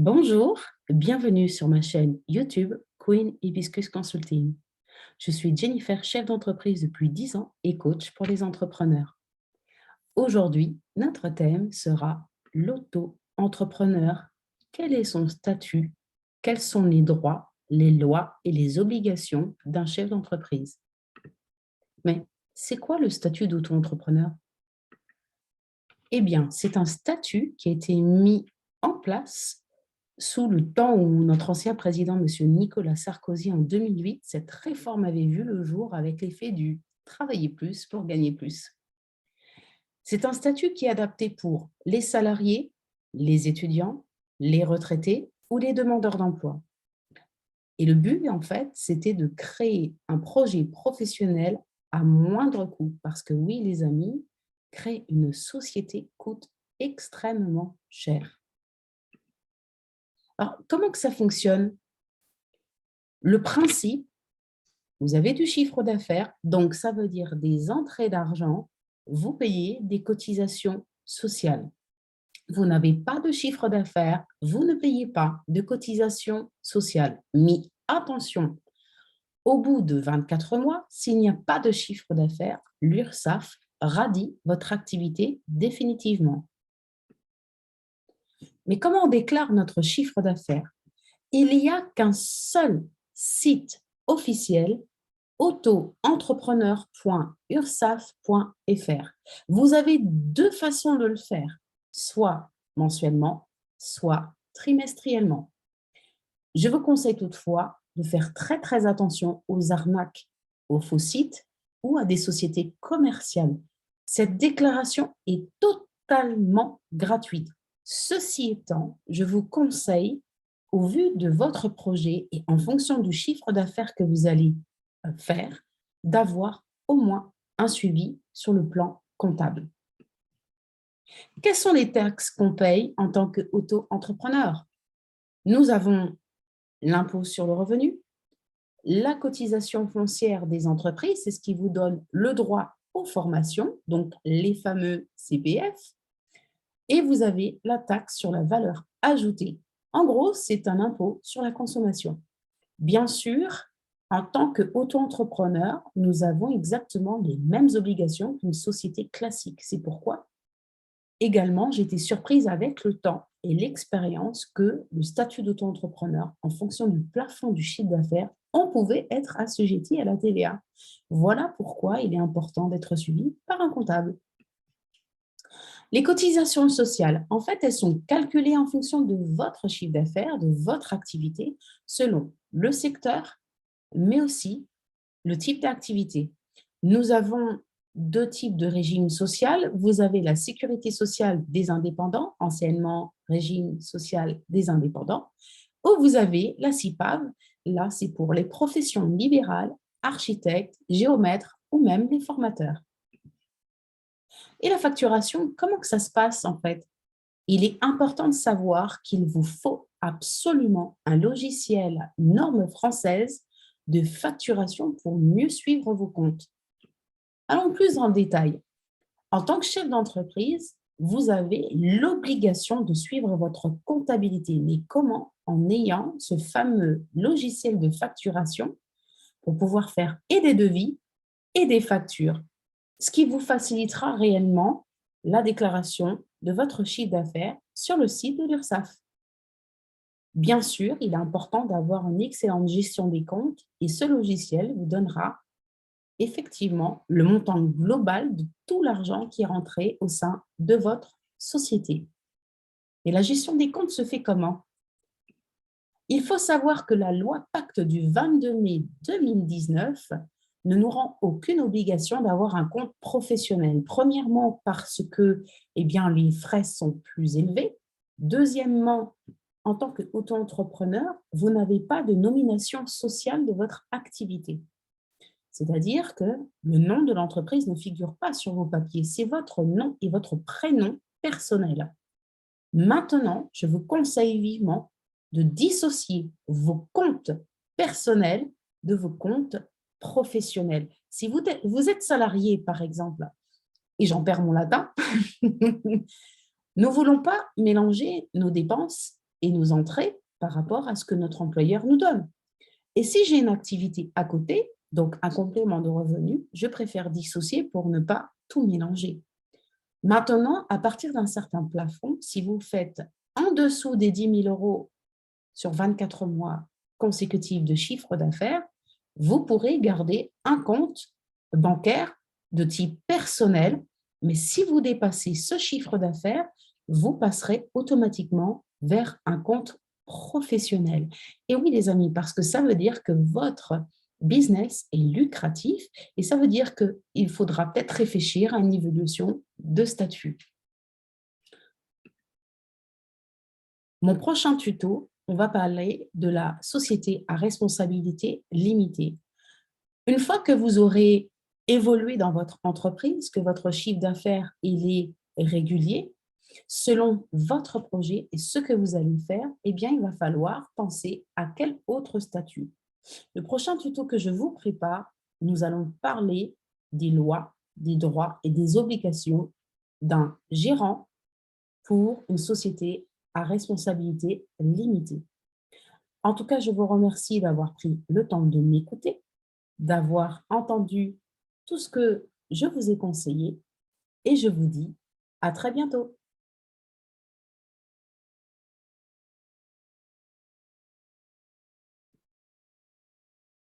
Bonjour, bienvenue sur ma chaîne YouTube Queen Hibiscus Consulting. Je suis Jennifer, chef d'entreprise depuis 10 ans et coach pour les entrepreneurs. Aujourd'hui, notre thème sera l'auto-entrepreneur. Quel est son statut? Quels sont les droits, les lois et les obligations d'un chef d'entreprise? Mais c'est quoi le statut d'auto-entrepreneur? Eh bien, c'est un statut qui a été mis en place sous le temps où notre ancien président, M. Nicolas Sarkozy, en 2008, cette réforme avait vu le jour avec l'effet du travailler plus pour gagner plus. C'est un statut qui est adapté pour les salariés, les étudiants, les retraités ou les demandeurs d'emploi. Et le but, en fait, c'était de créer un projet professionnel à moindre coût. Parce que oui, les amis, créer une société coûte extrêmement cher. Alors, comment que ça fonctionne? Le principe, vous avez du chiffre d'affaires, donc ça veut dire des entrées d'argent, vous payez des cotisations sociales. Vous n'avez pas de chiffre d'affaires, vous ne payez pas de cotisations sociales. Mais attention, au bout de 24 mois, s'il n'y a pas de chiffre d'affaires, l'URSSAF radie votre activité définitivement. Mais comment on déclare notre chiffre d'affaires? Il n'y a qu'un seul site officiel, auto-entrepreneur.ursaf.fr. Vous avez deux façons de le faire, soit mensuellement, soit trimestriellement. Je vous conseille toutefois de faire très très attention aux arnaques, aux faux sites ou à des sociétés commerciales. Cette déclaration est totalement gratuite. Ceci étant, je vous conseille, au vu de votre projet et en fonction du chiffre d'affaires que vous allez faire, d'avoir au moins un suivi sur le plan comptable. Quelles sont les taxes qu'on paye en tant qu'auto-entrepreneur? Nous avons l'impôt sur le revenu, la cotisation foncière des entreprises, c'est ce qui vous donne le droit aux formations, donc les fameux CPF, et vous avez la taxe sur la valeur ajoutée. En gros, c'est un impôt sur la consommation. Bien sûr, en tant qu'auto-entrepreneur, nous avons exactement les mêmes obligations qu'une société classique. C'est pourquoi, également, j'ai été surprise avec le temps et l'expérience que le statut d'auto-entrepreneur, en fonction du plafond du chiffre d'affaires, on pouvait être assujetti à la TVA. Voilà pourquoi il est important d'être suivi par un comptable. Les cotisations sociales, en fait, elles sont calculées en fonction de votre chiffre d'affaires, de votre activité, selon le secteur, mais aussi le type d'activité. Nous avons deux types de régime social. Vous avez la sécurité sociale des indépendants, anciennement régime social des indépendants, ou vous avez la CIPAV. Là, c'est pour les professions libérales, architectes, géomètres ou même les formateurs. Et la facturation, comment que ça se passe en fait? Il est important de savoir qu'il vous faut absolument un logiciel norme française de facturation pour mieux suivre vos comptes. Allons plus en détail. En tant que chef d'entreprise, vous avez l'obligation de suivre votre comptabilité. Mais comment? En ayant ce fameux logiciel de facturation pour pouvoir faire et des devis et des factures, ce qui vous facilitera réellement la déclaration de votre chiffre d'affaires sur le site de l'URSSAF. Bien sûr, il est important d'avoir une excellente gestion des comptes et ce logiciel vous donnera effectivement le montant global de tout l'argent qui est rentré au sein de votre société. Et la gestion des comptes se fait comment? Il faut savoir que la loi Pacte du 22 mai 2019 ne nous rend aucune obligation d'avoir un compte professionnel. Premièrement, parce que eh bien, les frais sont plus élevés. Deuxièmement, en tant qu'auto-entrepreneur, vous n'avez pas de nomination sociale de votre activité. C'est-à-dire que le nom de l'entreprise ne figure pas sur vos papiers. C'est votre nom et votre prénom personnel. Maintenant, je vous conseille vivement de dissocier vos comptes personnels de vos comptes professionnels. Si vous êtes salarié, par exemple, et j'en perds mon latin, nous ne voulons pas mélanger nos dépenses et nos entrées par rapport à ce que notre employeur nous donne. Et si j'ai une activité à côté, donc un complément de revenu, je préfère dissocier pour ne pas tout mélanger. Maintenant, à partir d'un certain plafond, si vous faites en dessous des 10 000 euros sur 24 mois consécutifs de chiffre d'affaires, vous pourrez garder un compte bancaire de type personnel, mais si vous dépassez ce chiffre d'affaires, vous passerez automatiquement vers un compte professionnel. Et oui, les amis, parce que ça veut dire que votre business est lucratif et ça veut dire qu'il faudra peut-être réfléchir à une évolution de statut. Mon prochain tuto, on va parler de la société à responsabilité limitée. Une fois que vous aurez évolué dans votre entreprise, que votre chiffre d'affaires il est régulier, selon votre projet et ce que vous allez faire, eh bien, il va falloir penser à quel autre statut. Le prochain tuto que je vous prépare, nous allons parler des lois, des droits et des obligations d'un gérant pour une société à responsabilité limitée. En tout cas, je vous remercie d'avoir pris le temps de m'écouter, d'avoir entendu tout ce que je vous ai conseillé et je vous dis à très bientôt.